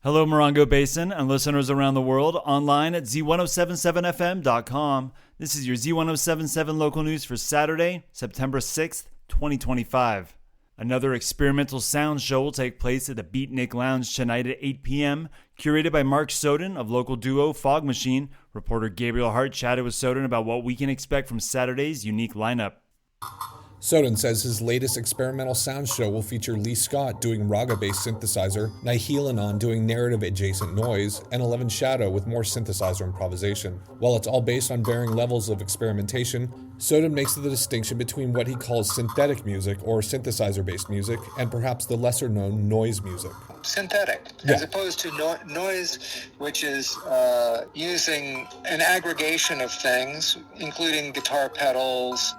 Hello, Morongo Basin and listeners around the world online at Z107.7 FM.com. This is your Z107.7 Local News for Saturday, September 6th, 2025. Another experimental sound show will take place at the Beatnik Lounge tonight at 8 p.m., curated by Mark Soden of local duo Fog Machine. Reporter Gabriel Hart chatted with Soden about what we can expect from Saturday's unique lineup. Soden says his latest experimental sound show will feature Lee Scott doing raga-based synthesizer, Nihilanon doing narrative-adjacent noise, and 11 Shadow with more synthesizer improvisation. While it's all based on varying levels of experimentation, Soden makes the distinction between what he calls synthetic music or synthesizer-based music and perhaps the lesser-known noise music. Synthetic, as opposed to noise, which is using an aggregation of things, including guitar pedals,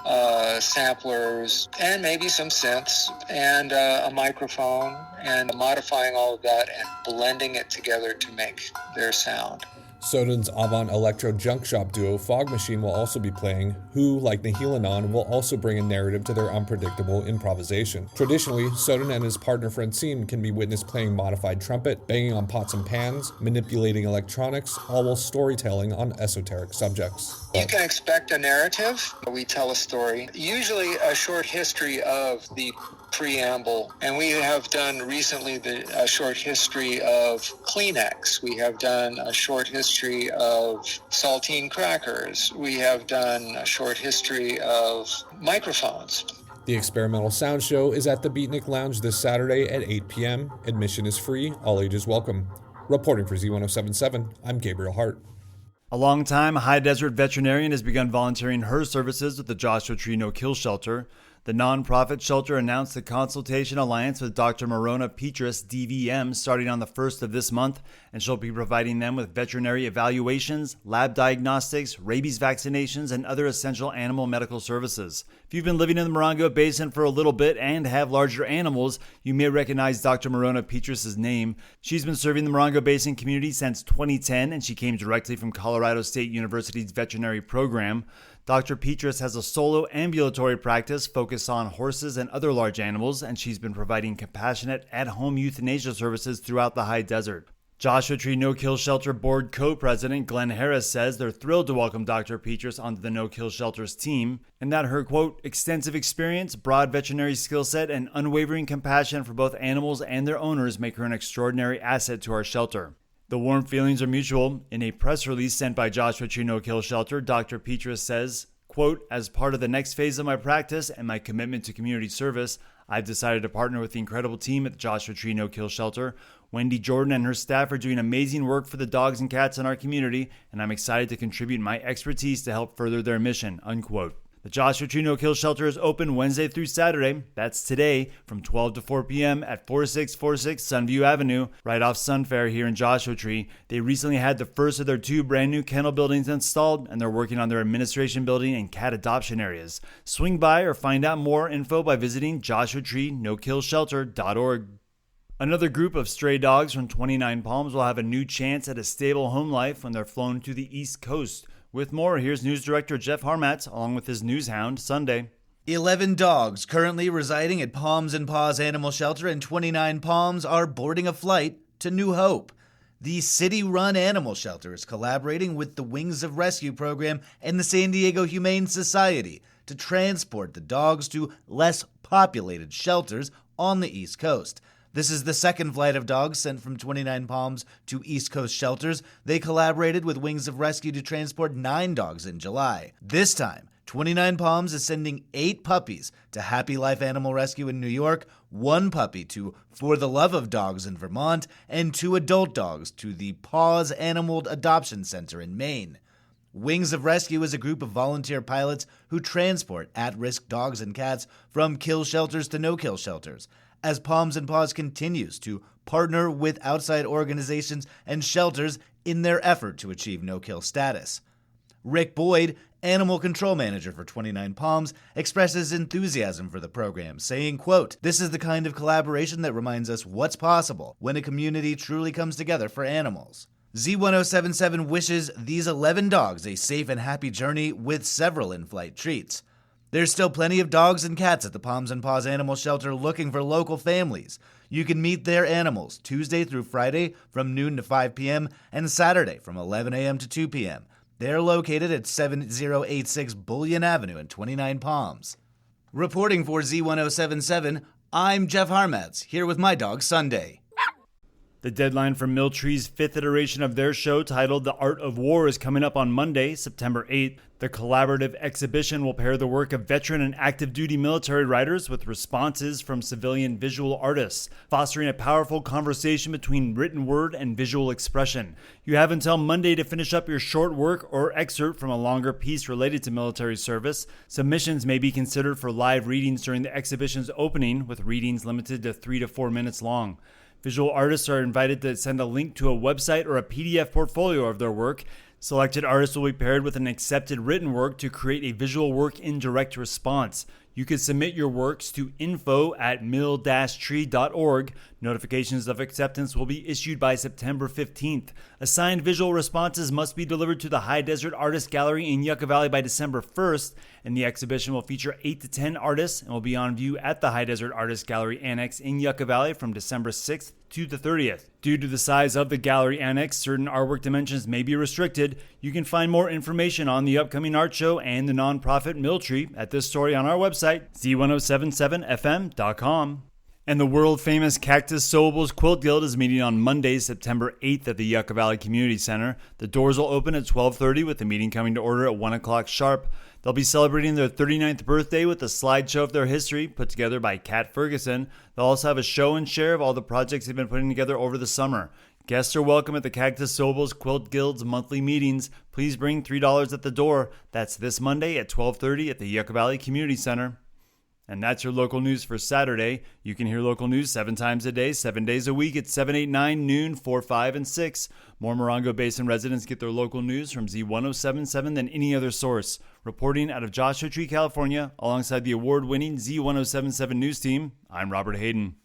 samplers, and maybe some synths, and a microphone, and modifying all of that and blending it together to make their sound. Soden's avant electro junk shop duo Fog Machine will also be playing, who, like Nihilanon, will also bring a narrative to their unpredictable improvisation. Traditionally, Soden and his partner Francine can be witnessed playing modified trumpet, banging on pots and pans, manipulating electronics, all while storytelling on esoteric subjects. You can expect a narrative. We tell a story, usually a short history of the preamble, and we have done recently a short history of Kleenex. We have done a short history of saltine crackers. We have done a short history of microphones. The experimental sound show is at the Beatnik Lounge this Saturday at 8 p.m. Admission is free, all ages welcome. Reporting for Z107.7, I'm Gabriel Hart. A longtime high desert veterinarian has begun volunteering her services with the Joshua Tree No-Kill Shelter. The nonprofit shelter announced the consultation alliance with Dr. Morona Petrus, DVM, starting on the 1st of this month, and she'll be providing them with veterinary evaluations, lab diagnostics, rabies vaccinations, and other essential animal medical services. If you've been living in the Morongo Basin for a little bit and have larger animals, you may recognize Dr. Morona Petrus' name. She's been serving the Morongo Basin community since 2010, and she came directly from Colorado State University's veterinary program. Dr. Petrus has a solo ambulatory practice focused on horses and other large animals, and she's been providing compassionate at-home euthanasia services throughout the high desert. Joshua Tree No-Kill Shelter Board co-president Glenn Harris says they're thrilled to welcome Dr. Petrus onto the No-Kill Shelter's team, and that her, quote, extensive experience, broad veterinary skill set, and unwavering compassion for both animals and their owners make her an extraordinary asset to our shelter. The warm feelings are mutual. In a press release sent by Joshua Tree No-Kill Shelter, Dr. Petrus says, quote, as part of the next phase of my practice and my commitment to community service, I've decided to partner with the incredible team at the Joshua Tree No-Kill Shelter. Wendy Jordan and her staff are doing amazing work for the dogs and cats in our community, and I'm excited to contribute my expertise to help further their mission, unquote. The Joshua Tree No-Kill Shelter is open Wednesday through Saturday, that's today, from 12 to 4 p.m. at 4646 Sunview Avenue, right off Sunfair here in Joshua Tree. They recently had the first of their 2 brand new kennel buildings installed, and they're working on their administration building and cat adoption areas. Swing by or find out more info by visiting joshuatreenokillshelter.org. Another group of stray dogs from 29 Palms will have a new chance at a stable home life when they're flown to the East Coast. With more, here's News Director Jeff Harmatz, along with his news hound, Sunday. 11 dogs currently residing at Palms and Paws Animal Shelter in 29 Palms are boarding a flight to New Hope. The city-run animal shelter is collaborating with the Wings of Rescue program and the San Diego Humane Society to transport the dogs to less populated shelters on the East Coast. This is the second flight of dogs sent from 29 Palms to East Coast shelters. They collaborated with Wings of Rescue to transport 9 dogs in July. This time, 29 Palms is sending 8 puppies to Happy Life Animal Rescue in New York, 1 puppy to For the Love of Dogs in Vermont, and 2 adult dogs to the Paws Animal Adoption Center in Maine. Wings of Rescue is a group of volunteer pilots who transport at-risk dogs and cats from kill shelters to no-kill shelters. As Palms and Paws continues to partner with outside organizations and shelters in their effort to achieve no-kill status. Rick Boyd, animal control manager for 29 Palms, expresses enthusiasm for the program, saying, quote, "This is the kind of collaboration that reminds us what's possible when a community truly comes together for animals." Z107.7 wishes these 11 dogs a safe and happy journey with several in-flight treats. There's still plenty of dogs and cats at the Palms and Paws Animal Shelter looking for local families. You can meet their animals Tuesday through Friday from noon to 5 p.m. and Saturday from 11 a.m. to 2 p.m. They're located at 7086 Bullion Avenue in 29 Palms. Reporting for Z107.7, I'm Jeff Harmatz, here with my dog Sunday. The deadline for Miltree's 5th iteration of their show, titled The Art of War, is coming up on Monday, September 8th. The collaborative exhibition will pair the work of veteran and active duty military writers with responses from civilian visual artists, fostering a powerful conversation between written word and visual expression. You have until Monday to finish up your short work or excerpt from a longer piece related to military service. Submissions may be considered for live readings during the exhibition's opening, with readings limited to 3 to 4 minutes long. Visual artists are invited to send a link to a website or a PDF portfolio of their work. Selected artists will be paired with an accepted written work to create a visual work in direct response. You can submit your works to info@mil-tree.org. Notifications of acceptance will be issued by September 15th. Assigned visual responses must be delivered to the High Desert Artist Gallery in Yucca Valley by December 1st, and the exhibition will feature 8 to 10 artists and will be on view at the High Desert Artist Gallery Annex in Yucca Valley from December 6th to the 30th. Due to the size of the gallery annex, certain artwork dimensions may be restricted. You can find more information on the upcoming art show and the nonprofit Miltree at this story on our website, Z107.7fm.com. And the world-famous Cactus Sew-a Quilt Guild is meeting on Monday, September 8th at the Yucca Valley Community Center. The doors will open at 12:30 with the meeting coming to order at 1 o'clock sharp. They'll be celebrating their 39th birthday with a slideshow of their history put together by Kat Ferguson. They'll also have a show and share of all the projects they've been putting together over the summer. Guests are welcome at the Cactus Sew-a Quilt Guild's monthly meetings. Please bring $3 at the door. That's this Monday at 12:30 at the Yucca Valley Community Center. And that's your local news for Saturday. You can hear local news 7 times a day, 7 days a week at 7, 8, 9, noon, 4, 5, and 6. More Morongo Basin residents get their local news from Z107.7 than any other source. Reporting out of Joshua Tree, California, alongside the award-winning Z107.7 News team, I'm Robert Hayden.